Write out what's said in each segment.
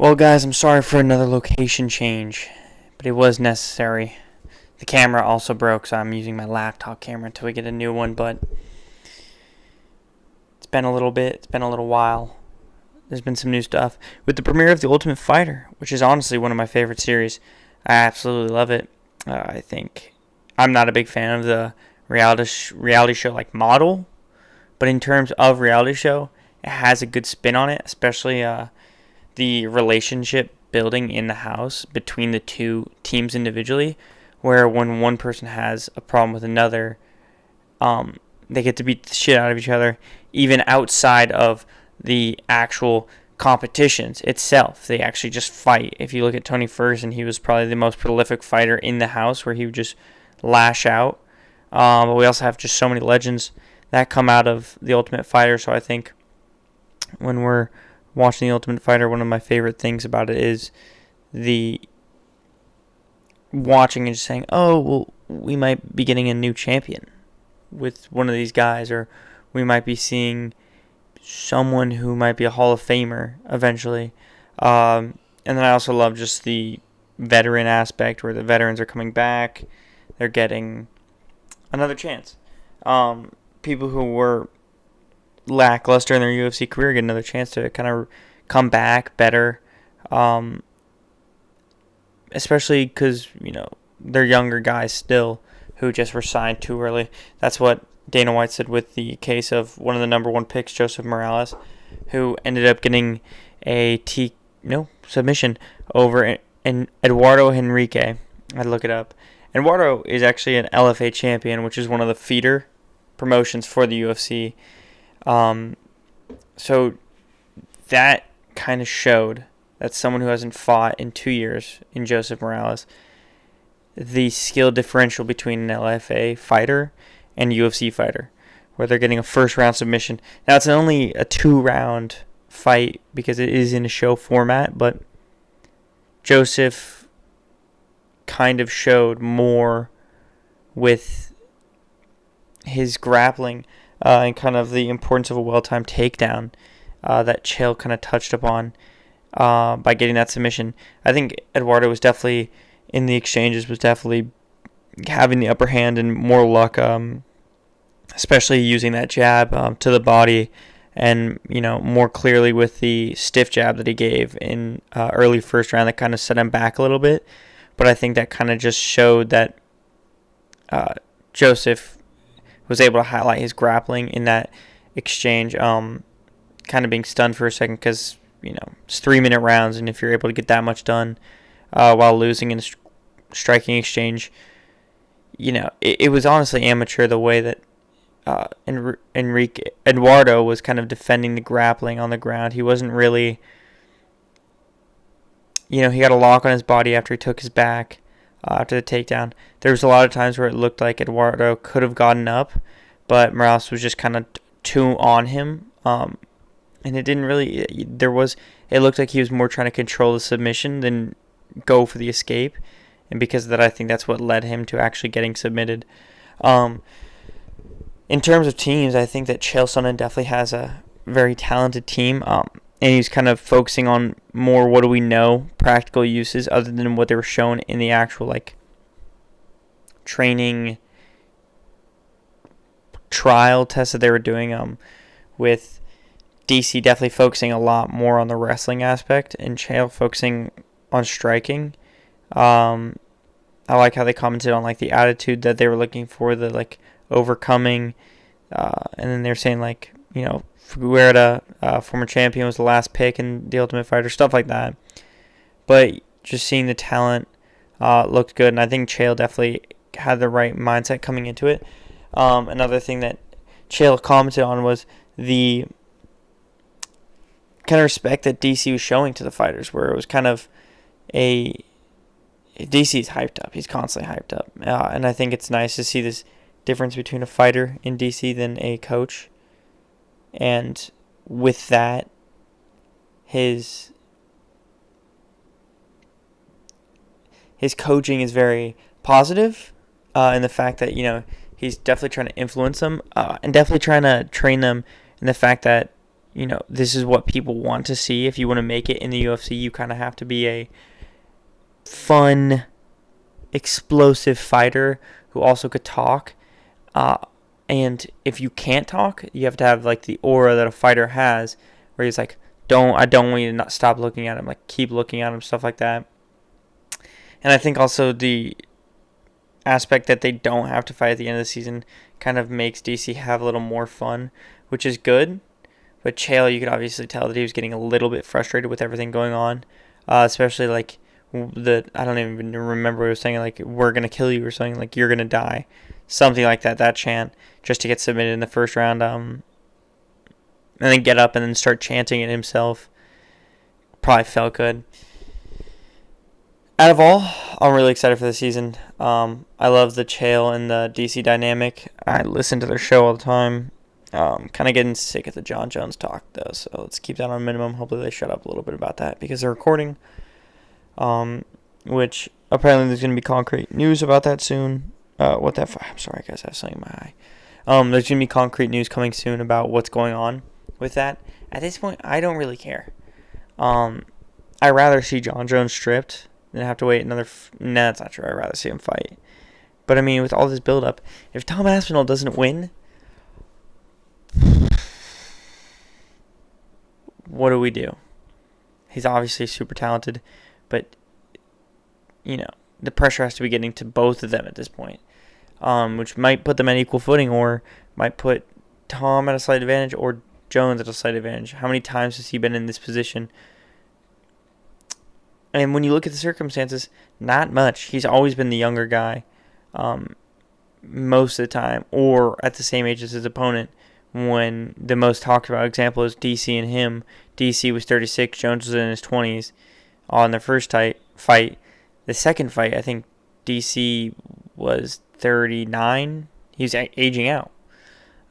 Well, guys, I'm sorry for another location change, but it was necessary. The camera also broke, so I'm using my laptop camera until we get a new one, but it's been a little bit, it's been a little while. There's been some new stuff. With the premiere of The Ultimate Fighter, which is honestly one of my favorite series, I absolutely love it. I think I'm not a big fan of the reality show like model, but in terms of reality show, it has a good spin on it, especially the relationship building in the house between the two teams individually, where when one person has a problem with another, they get to beat the shit out of each other, even outside of the actual competitions itself. They actually just fight. If you look at Tony Ferguson, he was probably the most prolific fighter in the house, where he would just lash out. But we also have just so many legends that come out of The Ultimate Fighter, so I think when we're watching The Ultimate Fighter, one of my favorite things about it is the watching and just saying, oh, well, we might be getting a new champion with one of these guys, or we might be seeing someone who might be a Hall of Famer eventually. And then I also love just the veteran aspect, where the veterans are coming back. They're getting another chance. People who were lackluster in their UFC career get another chance to kind of come back better, especially because they're younger guys still who just were signed too early. That's what Dana White said with the case of one of the number one picks, Joseph Morales, who ended up getting a submission over Eduardo Henrique. I'd look it up. Eduardo is actually an LFA champion, which is one of the feeder promotions for the UFC. So that kind of showed that someone who hasn't fought in 2 years in Joseph Morales, the skill differential between an LFA fighter and UFC fighter, where they're getting a first round submission. Now it's only a 2-round fight because it is in a show format, but Joseph kind of showed more with his grappling and kind of the importance of a well-timed takedown that Chael kind of touched upon by getting that submission. I think Eduardo was definitely, in the exchanges, was definitely having the upper hand and more luck, especially using that jab to the body, and more clearly with the stiff jab that he gave in early first round that kind of set him back a little bit. But I think that kind of just showed that Joseph was able to highlight his grappling in that exchange, kind of being stunned for a second because it's 3-minute rounds, and if you're able to get that much done while losing in a striking exchange, it was honestly amateur the way that Eduardo was kind of defending the grappling on the ground. He wasn't really, he got a lock on his body after he took his back after the takedown. There was a lot of times where it looked like Eduardo could have gotten up, but Morales was just kind of too on him. And it didn't really, it looked like he was more trying to control the submission than go for the escape. And because of that, I think that's what led him to actually getting submitted. In terms of teams, I think that Chael Sonnen definitely has a very talented team. And he's kind of focusing on more, what do we know, practical uses, other than what they were shown in the actual training trial tests that they were doing, with DC definitely focusing a lot more on the wrestling aspect and Chael focusing on striking. I like how they commented on the attitude that they were looking for, the overcoming, and then they're saying Figueroa, former champion, was the last pick in The Ultimate Fighter, stuff like that. But just seeing the talent looked good, and I think Chael definitely had the right mindset coming into it. Another thing that Chael commented on was the kind of respect that DC was showing to the fighters, where it was kind of DC's hyped up. He's constantly hyped up. And I think it's nice to see this difference between a fighter in DC than a coach. And with that, his coaching is very positive in the fact that, he's definitely trying to influence them and definitely trying to train them in the fact that, this is what people want to see. If you want to make it in the UFC, you kind of have to be a fun, explosive fighter who also could talk. And if you can't talk, you have to have like the aura that a fighter has, where he's like, I don't want you to not stop looking at him, like keep looking at him, stuff like that. And I think also the aspect that they don't have to fight at the end of the season kind of makes DC have a little more fun, which is good. But Chael, you could obviously tell that he was getting a little bit frustrated with everything going on, especially like I don't even remember what he was saying, like, we're going to kill you or something, like, you're going to die. Something like that chant, just to get submitted in the first round. And then get up and then start chanting it himself. Probably felt good. Out of all, I'm really excited for the season. I love the Chael and the DC dynamic. I listen to their show all the time. Kind of getting sick of the John Jones talk, though, so let's keep that on minimum. Hopefully they shut up a little bit about that, because they're recording. Which apparently there's going to be concrete news about that soon. I'm sorry, guys, I have something in my eye. There's going to be concrete news coming soon about what's going on with that. At this point, I don't really care. I'd rather see John Jones stripped than have to wait another... Nah, that's not true. I'd rather see him fight. But, I mean, with all this build-up, if Tom Aspinall doesn't win, what do we do? He's obviously super talented, but, the pressure has to be getting to both of them at this point, which might put them at equal footing, or might put Tom at a slight advantage, or Jones at a slight advantage. How many times has he been in this position? And when you look at the circumstances, not much. He's always been the younger guy most of the time, or at the same age as his opponent. When the most talked about example is DC and him. DC was 36, Jones was in his 20s on their first fight. The second fight, I think DC was 39. He was aging out.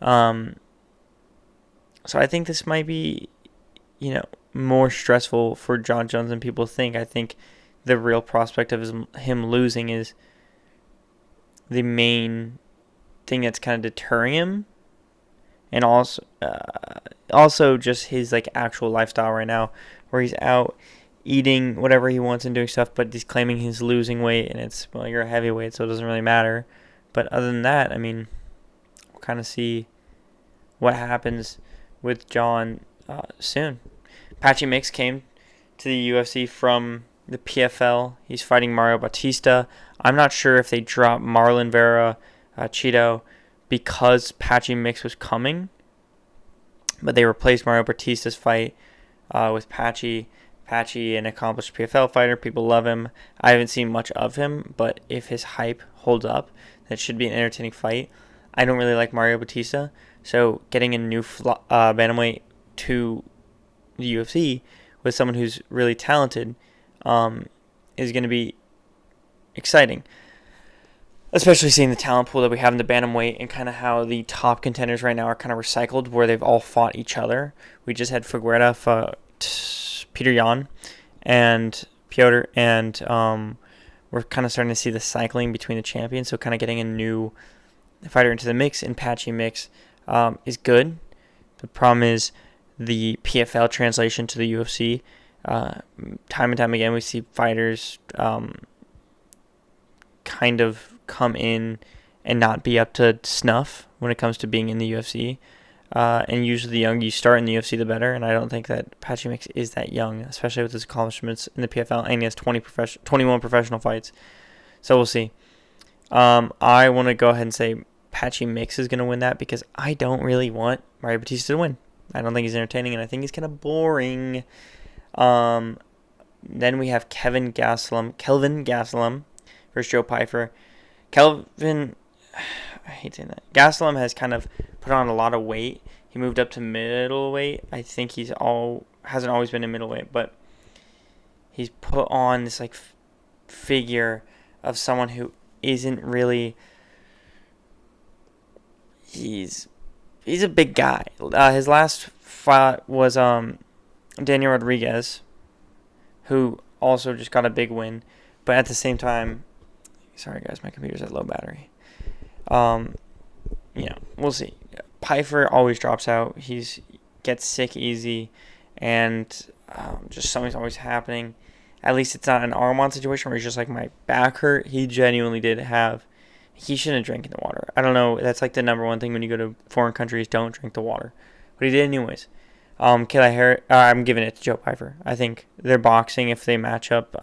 So I think this might be, more stressful for John Jones than people think. I think the real prospect of him losing is the main thing that's kind of deterring him. And also just his like actual lifestyle right now, where he's out eating whatever he wants and doing stuff, but he's claiming he's losing weight, and it's, well, you're a heavyweight, so it doesn't really matter. But other than that, I mean, we'll kind of see what happens with John soon. Patchy Mix came to the UFC from the PFL. He's fighting Mario Bautista. I'm not sure if they dropped Marlon Vera Cheeto because Patchy Mix was coming, but they replaced Mario Bautista's fight with Patchy. Patchy, an accomplished PFL fighter. People love him. I haven't seen much of him, but if his hype holds up, that should be an entertaining fight. I don't really like Mario Bautista, so getting a new bantamweight to the UFC with someone who's really talented is going to be exciting. Especially seeing the talent pool that we have in the bantamweight, and kind of how the top contenders right now are kind of recycled, where they've all fought each other. We just had Figueroa Peter Yan and Piotr, and we're kind of starting to see the cycling between the champions, so kind of getting a new fighter into the mix, and Patchy Mix is good. The problem is the PFL translation to the UFC. Time and time again, we see fighters kind of come in and not be up to snuff when it comes to being in the UFC. And usually the younger you start in the UFC, the better. And I don't think that Patchy Mix is that young, especially with his accomplishments in the PFL. And he has 21 professional fights. So we'll see. I want to go ahead and say Patchy Mix is going to win that, because I don't really want Mario Bautista to win. I don't think he's entertaining, and I think he's kind of boring. Then we have Kelvin Gastelum versus Joe Pyfer. Kelvin, I hate saying that. Gastelum has kind of put on a lot of weight. He moved up to middleweight. I think hasn't always been in middleweight, but he's put on this like figure of someone who isn't really. He's a big guy. His last fight was Daniel Rodriguez, who also just got a big win, but at the same time, sorry guys, my computer's at low battery. We'll see. Pyfer always drops out. He's gets sick easy, and just something's always happening. At least it's not an arm-on situation where he's just like, my back hurt. He genuinely did have... He shouldn't have drank the water. I don't know. That's like the number one thing when you go to foreign countries. Don't drink the water. But he did anyways. Kayla Harrison, I'm giving it to Joe Pyfer. I think their boxing, if they match up,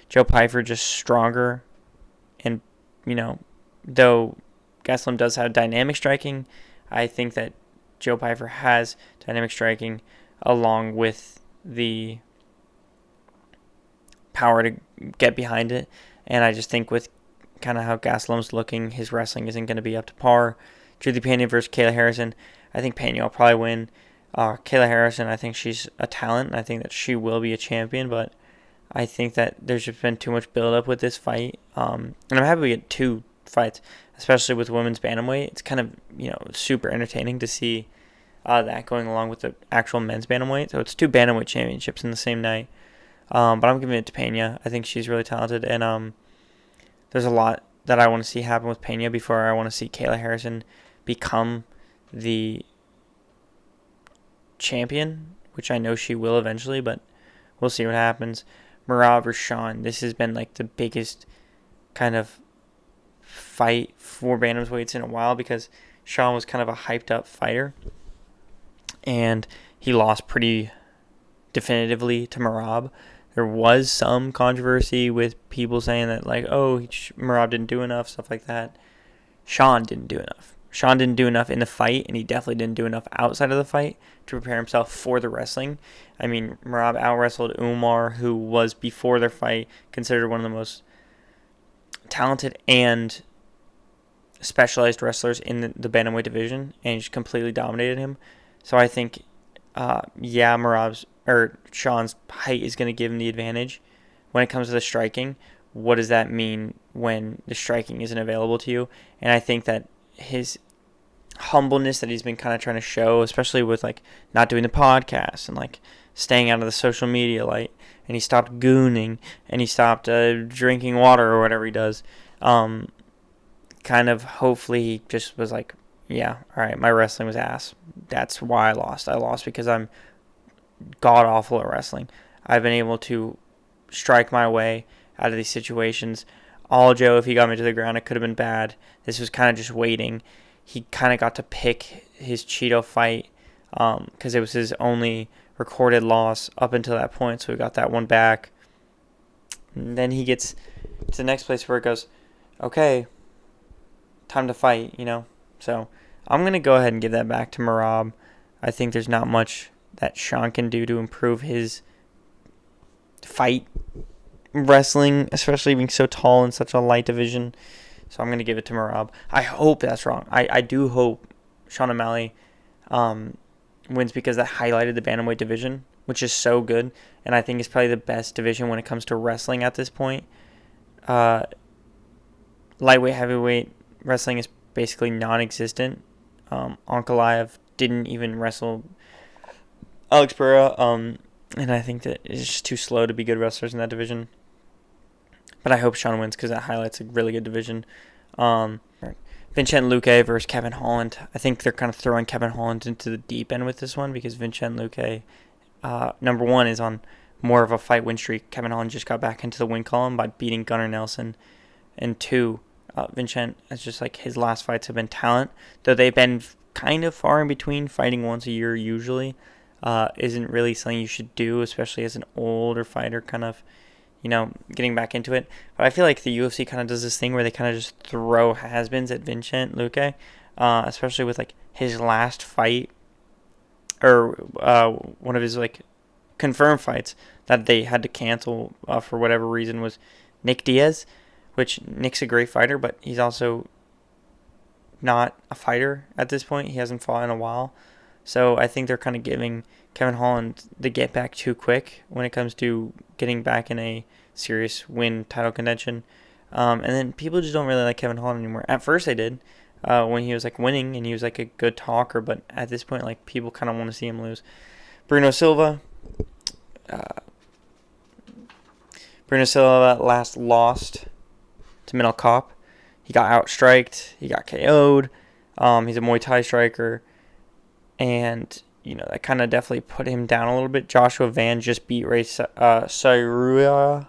Joe Pyfer just stronger. And, though Gastelum does have dynamic striking, I think that Joe Pyfer has dynamic striking along with the power to get behind it. And I just think with kind of how Gastelum's looking, his wrestling isn't going to be up to par. Julianna Peña versus Kayla Harrison. I think Peña will probably win. Kayla Harrison, I think she's a talent, and I think that she will be a champion, but I think that there's just been too much build-up with this fight. And I'm happy we get 2 fights, especially with women's bantamweight. It's kind of, super entertaining to see that going along with the actual men's bantamweight. So it's 2 bantamweight championships in the same night. But I'm giving it to Peña. I think she's really talented, and there's a lot that I want to see happen with Peña before I want to see Kayla Harrison become the champion, which I know she will eventually, but we'll see what happens. Merab or Sean, this has been like the biggest kind of fight for bantamweights in a while because Sean was kind of a hyped up fighter and he lost pretty definitively to Merab. There was some controversy with people saying that Merab didn't do enough, stuff like that. Sean didn't do enough. Sean didn't do enough in the fight, and he definitely didn't do enough outside of the fight to prepare himself for the wrestling. I mean, Merab out-wrestled Umar, who was, before their fight, considered one of the most talented and specialized wrestlers in the bantamweight division, and he just completely dominated him. So I think, Sean's height is going to give him the advantage. When it comes to the striking, what does that mean when the striking isn't available to you? And I think that his humbleness that he's been kind of trying to show, especially with not doing the podcast and staying out of the social media light, and he stopped gooning and he stopped drinking water or whatever he does, kind of hopefully he just was like, yeah, all right, my wrestling was ass. That's why I lost. I lost because I'm god awful at wrestling. I've been able to strike my way out of these situations. All Joe, if he got me to the ground, it could have been bad. This was kind of just waiting. He kind of got to pick his Cheeto fight because it was his only recorded loss up until that point, so he got that one back. And then he gets to the next place where it goes, okay, time to fight, So I'm going to go ahead and give that back to Merab. I think there's not much that Sean can do to improve his fight wrestling, especially being so tall in such a light division. So I'm going to give it to Merab. I hope that's wrong. I do hope Sean O'Malley wins because that highlighted the bantamweight division, which is so good. And I think it's probably the best division when it comes to wrestling at this point. Lightweight, heavyweight wrestling is basically non-existent. Ankalaev didn't even wrestle Alex Pereira. And I think that it's just too slow to be good wrestlers in that division. But I hope Sean wins because that highlights a really good division. Vicente Luque versus Kevin Holland. I think they're kind of throwing Kevin Holland into the deep end with this one because Vicente Luque, number one, is on more of a fight win streak. Kevin Holland just got back into the win column by beating Gunnar Nelson. And 2, Vicente, it's just his last fights have been talent. Though they've been kind of far in between, fighting once a year usually. Isn't really something you should do, especially as an older fighter, kind of, getting back into it. But I feel like the UFC kind of does this thing where they kind of just throw has-beens at Vicente Luque, especially with his last fight or one of his confirmed fights that they had to cancel for whatever reason was Nick Diaz, which Nick's a great fighter, but he's also not a fighter at this point. He hasn't fought in a while. So I think they're kind of giving Kevin Holland the get back too quick when it comes to getting back in a serious win title contention. And then people just don't really like Kevin Holland anymore. At first they did when he was winning and he was a good talker. But at this point, people kind of want to see him lose. Bruno Silva. Last lost to Minal Cop. He got outstriked. He got KO'd. He's a Muay Thai striker. And that kind of definitely put him down a little bit. Joshua Van just beat Ray Sairua.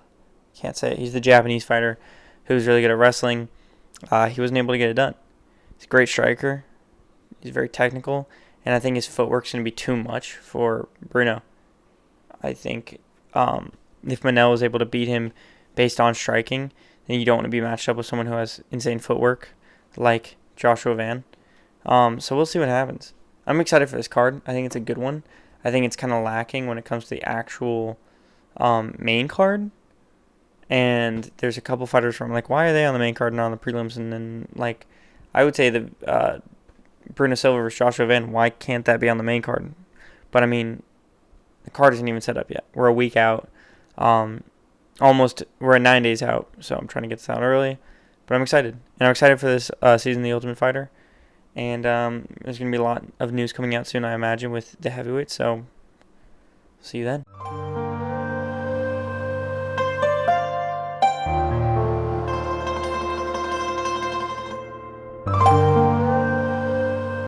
Can't say it. He's the Japanese fighter who's really good at wrestling. He wasn't able to get it done. He's a great striker. He's very technical. And I think his footwork's going to be too much for Bruno. I think if Manel was able to beat him based on striking, then you don't want to be matched up with someone who has insane footwork like Joshua Van. So we'll see what happens. I'm excited for this card. I think it's a good one. I think it's kind of lacking when it comes to the actual main card. And there's a couple fighters where I'm like, why are they on the main card and not on the prelims? And then, like, I would say the Bruno Silva versus Joshua Van, why can't that be on the main card? But, I mean, the card isn't even set up yet. We're a week out. We're 9 days out, so I'm trying to get this out early. But I'm excited. And I'm excited for this season of The Ultimate Fighter. And there's going to be a lot of news coming out soon, I imagine, with the heavyweights. So, see you then.